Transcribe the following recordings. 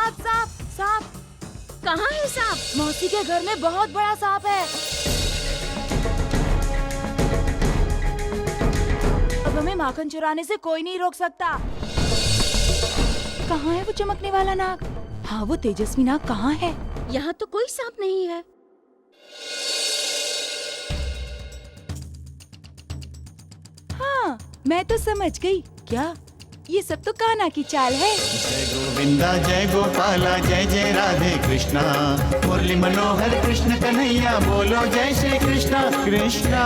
सांप सांप सांप। कहाँ है सांप? मौसी के घर में बहुत बड़ा सांप है। अब हमें माखन चुराने से कोई नहीं रोक सकता। कहाँ है वो चमकने वाला नाग? हाँ, वो तेजस्वी नाग कहाँ है? यहाँ तो कोई सांप नहीं है। हाँ, मैं तो समझ गई। क्या ये सब तो कान्हा की चाल है? जय गोविंदा जय गोपाला जय जय राधे कृष्णा, मुरली मनोहर कृष्ण कन्हैया, बोलो जय श्री कृष्णा कृष्णा,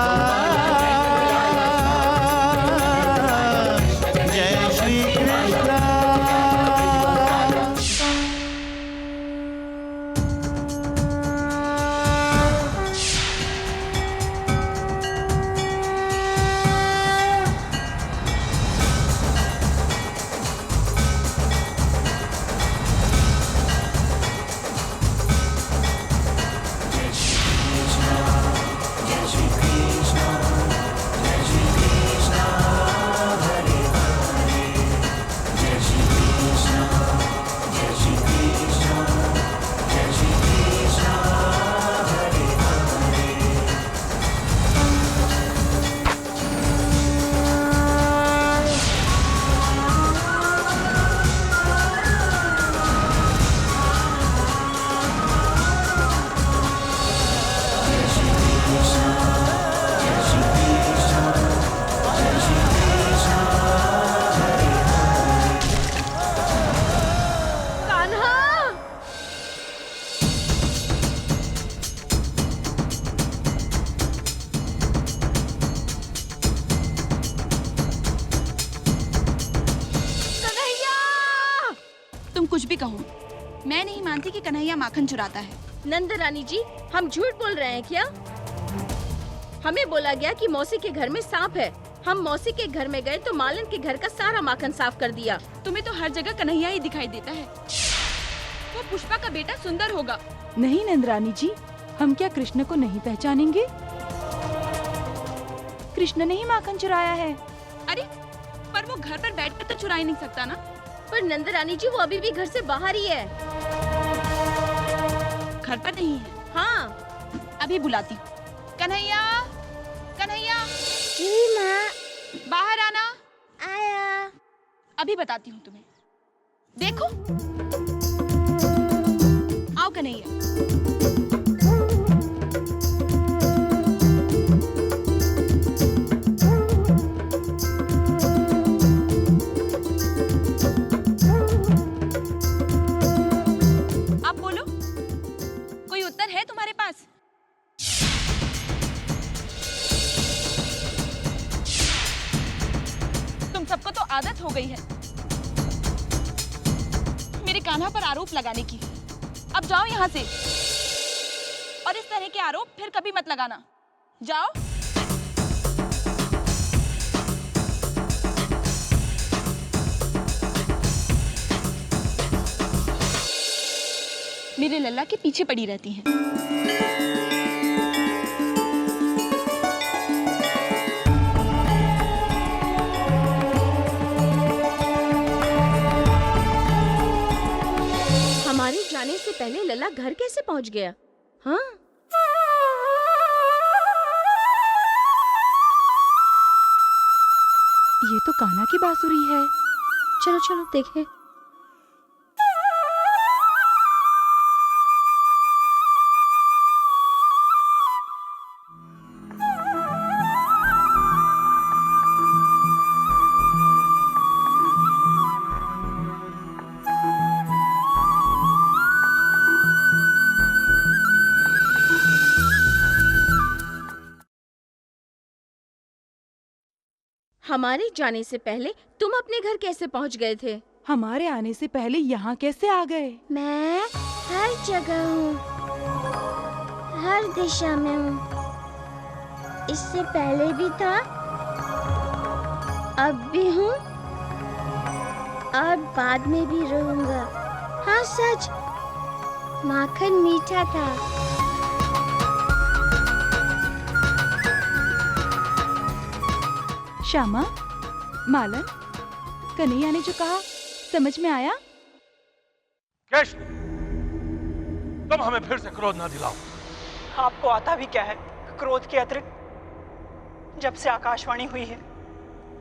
जय श्री कृष्णा। कुछ भी कहो, मैं नहीं मानती कि कन्हैया माखन चुराता है। नंद रानी जी, हम झूठ बोल रहे हैं क्या? हमें बोला गया कि मौसी के घर में सांप है। हम मौसी के घर में गए तो मालन के घर का सारा माखन साफ कर दिया। तुम्हें तो हर जगह कन्हैया ही दिखाई देता है। वो पुष्पा का बेटा सुंदर होगा। नहीं नंदरानी जी, हम क्या कृष्ण को नहीं पहचानेंगे? कृष्ण ने ही माखन चुराया है। अरे, पर वो घर पर बैठकर तो चुरा ही नहीं सकता ना। पर नंद रानी जी, वो अभी भी घर से बाहर ही है। घर पर नहीं है? हाँ, अभी बुलाती हूँ। कन्हैया, कन्हैया। जी माँ। बाहर आना। आया। अभी बताती हूँ तुम्हें। देखो, आओ कन्हैया। है तुम्हारे पास? तुम सबको तो आदत हो गई है मेरे कान्हा पर आरोप लगाने की। अब जाओ यहाँ से, और इस तरह के आरोप फिर कभी मत लगाना। जाओ। मेरे लल्ला के पीछे पड़ी रहती हैं। हमारे जाने से पहले लल्ला घर कैसे पहुंच गया? हाँ, ये तो कान्हा की बांसुरी है। चलो चलो देखें। हमारे जाने से पहले तुम अपने घर कैसे पहुंच गए थे? हमारे आने से पहले यहाँ कैसे आ गए? मैं हर जगह हूँ, हर दिशा में हूँ। इससे पहले भी था, अब भी हूँ और बाद में भी रहूँगा। हाँ सच, माखन मीठा था। श्यामा, मालन, कन्हैया ने जो कहा समझ में आया? केशनी, तुम हमें फिर से क्रोध ना दिलाओ। आपको आता भी क्या है क्रोध के अतिरिक्त? जब से आकाशवाणी हुई है,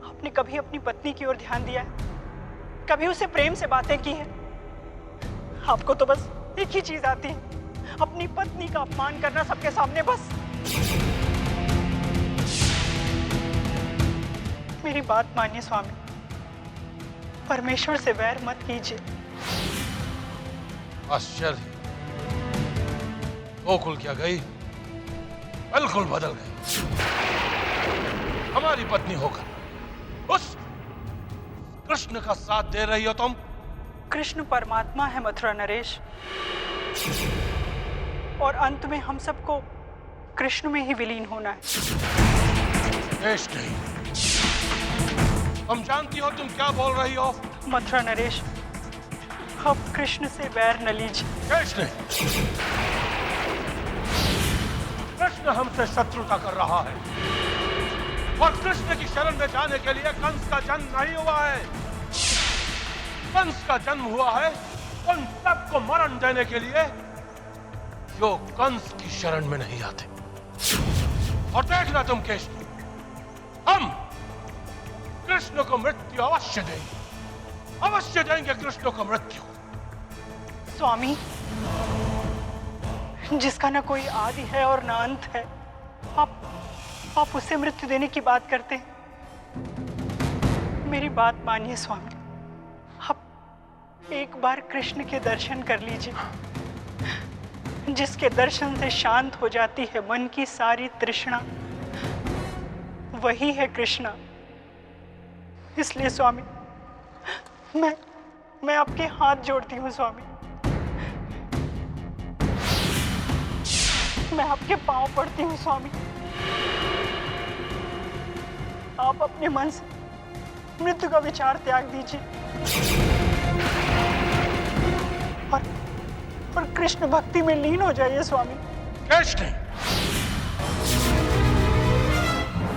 आपने कभी अपनी पत्नी की ओर ध्यान दिया है? कभी उसे प्रेम से बातें की है? आपको तो बस एक ही चीज आती है, अपनी पत्नी का अपमान करना सबके सामने। बस मेरी बात मानिए स्वामी, परमेश्वर से वैर मत कीजिए। आश्चर्य, गोकुल क्या गई, बिल्कुल बदल गई। हमारी पत्नी होकर उस कृष्ण का साथ दे रही हो तुम। कृष्ण परमात्मा है मथुरा नरेश, और अंत में हम सबको कृष्ण में ही विलीन होना है। देश नहीं, तुम जानती हो तुम क्या बोल रही हो। मथुरा नरेश, अब कृष्ण से वैर न लीजिए। देश नहीं, कृष्ण हमसे शत्रुता कर रहा है, और कृष्ण की शरण में जाने के लिए कंस का जन्म नहीं हुआ है। कंस का जन्म हुआ है उन सबको मरण देने के लिए जो कंस की शरण में नहीं आते। और देखना तुम केशव, हम कृष्ण को मृत्यु अवश्य देंगे, अवश्य देंगे कृष्ण को मृत्यु। स्वामी, जिसका न कोई आदि है और न अंत है, आप उसे मृत्यु देने की बात करते हैं। मेरी बात मानिए स्वामी, आप एक बार कृष्ण के दर्शन कर लीजिए, जिसके दर्शन से शांत हो जाती है मन की सारी तृष्णा, वही है कृष्णा। इसलिए स्वामी, मैं आपके हाथ जोड़ती हूँ स्वामी, मैं आपके पांव पड़ती हूँ स्वामी। आप अपने मन से मृत्यु का विचार त्याग दीजिए और कृष्ण भक्ति में लीन हो जाइए स्वामी। कृष्ण,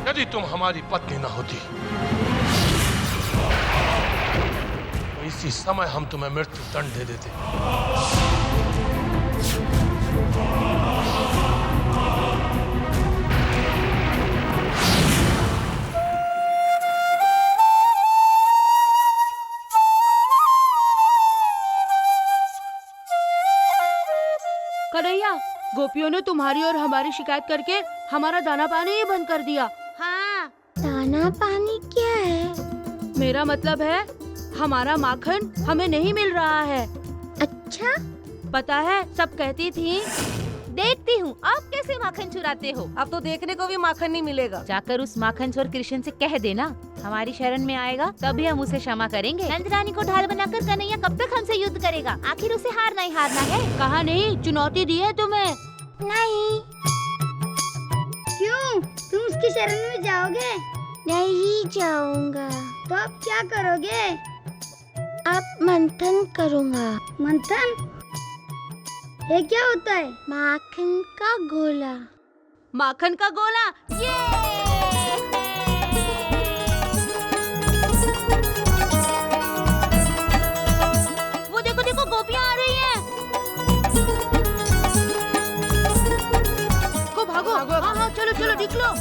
यदि तुम हमारी पत्नी न होती तो इसी समय हम तुम्हें मृत्यु दंड दे देते। कन्हैया, गोपियों ने तुम्हारी और हमारी शिकायत करके हमारा दाना पानी ही बंद कर दिया। हाँ, दाना पानी क्या है? मेरा मतलब है हमारा माखन हमें नहीं मिल रहा है। अच्छा, पता है, सब कहती थी। देखती हूँ आप कैसे माखन चुराते हो। अब तो देखने को भी माखन नहीं मिलेगा। जाकर उस माखन चोर कृष्ण से कह देना, हमारी शरण में आएगा तभी हम उसे क्षमा करेंगे। नंदरानी को ढाल बनाकर कन्हैया कब तक हमसे युद्ध करेगा? आखिर उसे हारना ही हारना है। कहा नहीं, चुनौती दी है तुम्हें। नहीं। क्यों? तुम उसकी शरण में जाओगे? नहीं जाऊंगा। तो अब क्या करोगे? अब मंथन करूंगा। मंथन? ये क्या होता है? माखन का गोला। माखन का गोला, ये! वो देखो देखो, गोपियाँ आ रही हैं। को भागो, हाँ हाँ, चलो चलो, निकलो।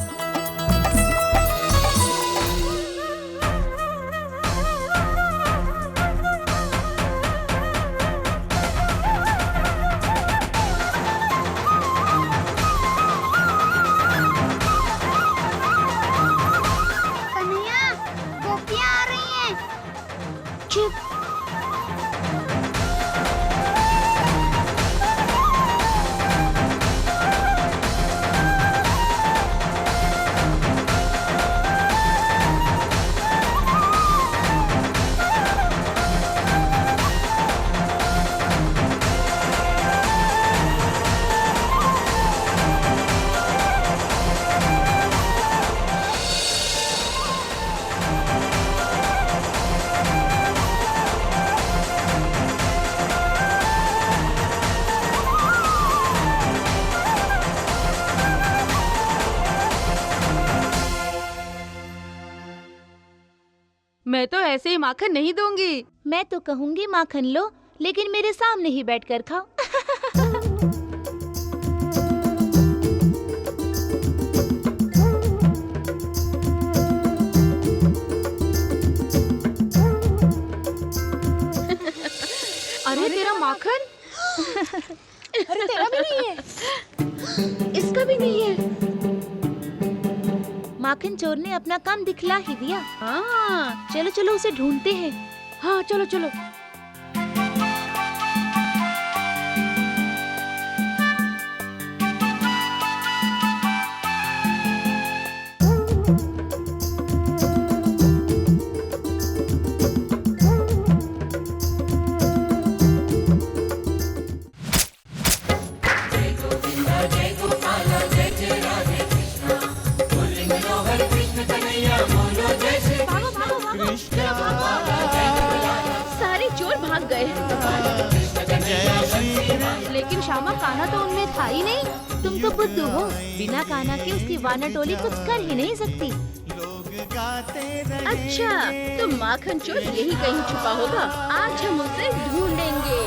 मैं तो ऐसे ही माखन नहीं दूंगी। मैं तो कहूँगी माखन लो, लेकिन मेरे सामने ही बैठकर खाओ। अरे तेरा माखन। अरे तेरा भी नहीं है। इसका भी नहीं है। माखन चोर ने अपना काम दिखला ही दिया। हाँ, चलो चलो उसे ढूंढते हैं। हाँ चलो चलो। सारे चोर भाग गए। लेकिन श्यामा कान्हा तो उनमें था ही नहीं। तुम तो बुद्धू हो, बिना कान्हा के उसकी वानर टोली कुछ कर ही नहीं सकती। अच्छा, तो माखन चोर यही कहीं छुपा होगा। आज हम उसे ढूंढेंगे।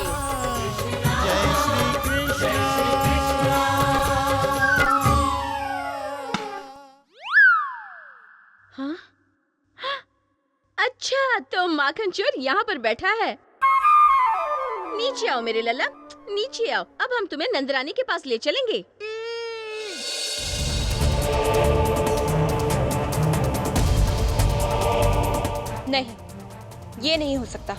हाँ? अच्छा, तो माखन चोर यहाँ पर बैठा है। नीचे आओ मेरे लल्ला, नीचे आओ। अब हम तुम्हें नंदरानी के पास ले चलेंगे। नहीं, ये नहीं हो सकता।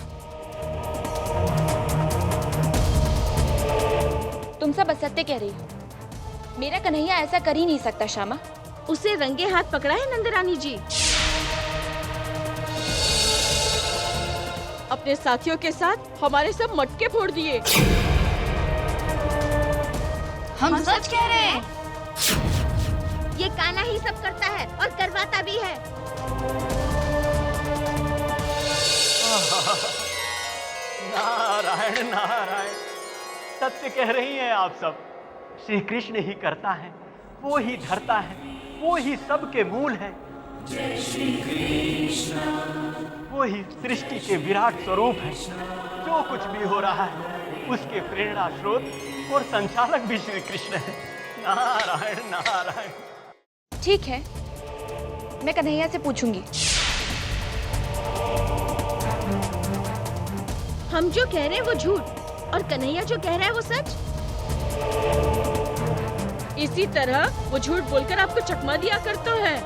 तुम सब असत्य कह रही हो। मेरा कन्हैया ऐसा कर ही नहीं सकता श्यामा। उसे रंगे हाथ पकड़ा है नंदरानी जी। अपने साथियों के साथ हमारे सब मटके फोड़ दिए। हम सच कह रहे हैं। ये कान्हा ही सब करता है और करवाता भी है। नारायण नारायण, सत्य कह रही हैं आप सब। श्री कृष्ण ही करता है, वो ही धरता है, वो ही सबके मूल है। जय श्री कृष्ण। वो ही सृष्टि के विराट स्वरूप है। जो कुछ भी हो रहा है उसके प्रेरणा स्रोत और संचालक भी श्री कृष्ण है। नारायण नारायण। ठीक है, मैं कन्हैया से पूछूंगी। हम जो कह रहे हैं वो झूठ और कन्हैया जो कह रहा है वो सच। इसी तरह वो झूठ बोलकर आपको चकमा दिया करता है।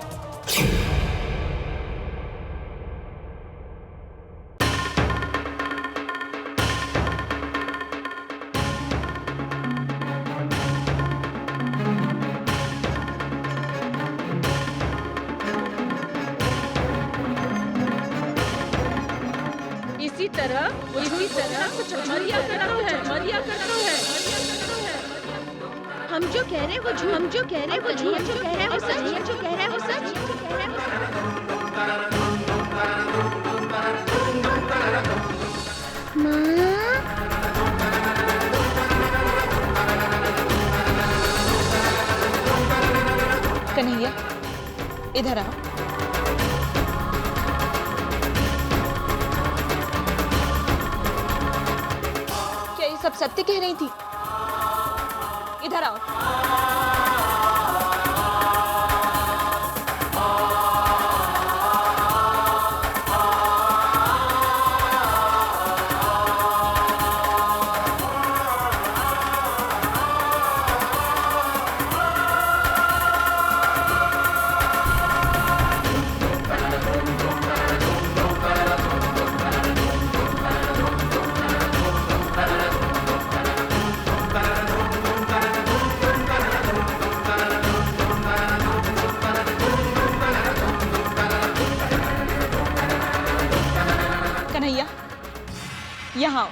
इसी तरह चकमा दिया करता है। हम जो कह रहे हैं वो झूठ, हम जो कह रहे हैं वो झूठ, जो कह रहे हैं वो सच, जो कह रहे हैं वो सच, जो कह रहे हैं वो सच। माँ, कन्हैया, इधर आओ। क्या ये सब सत्य कह रही थी? इधर आओ। कन्हैया, यहाँ आओ।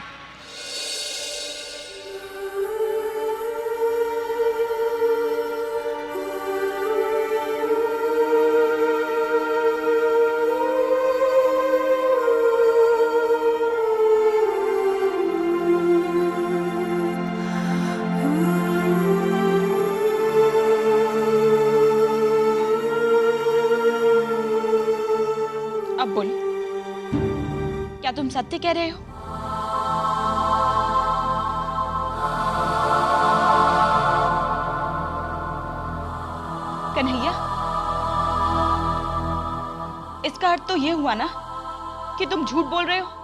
अब बोलो, क्या तुम सत्य कह रहे हो? इसका अर्थ तो ये हुआ ना कि तुम झूठ बोल रहे हो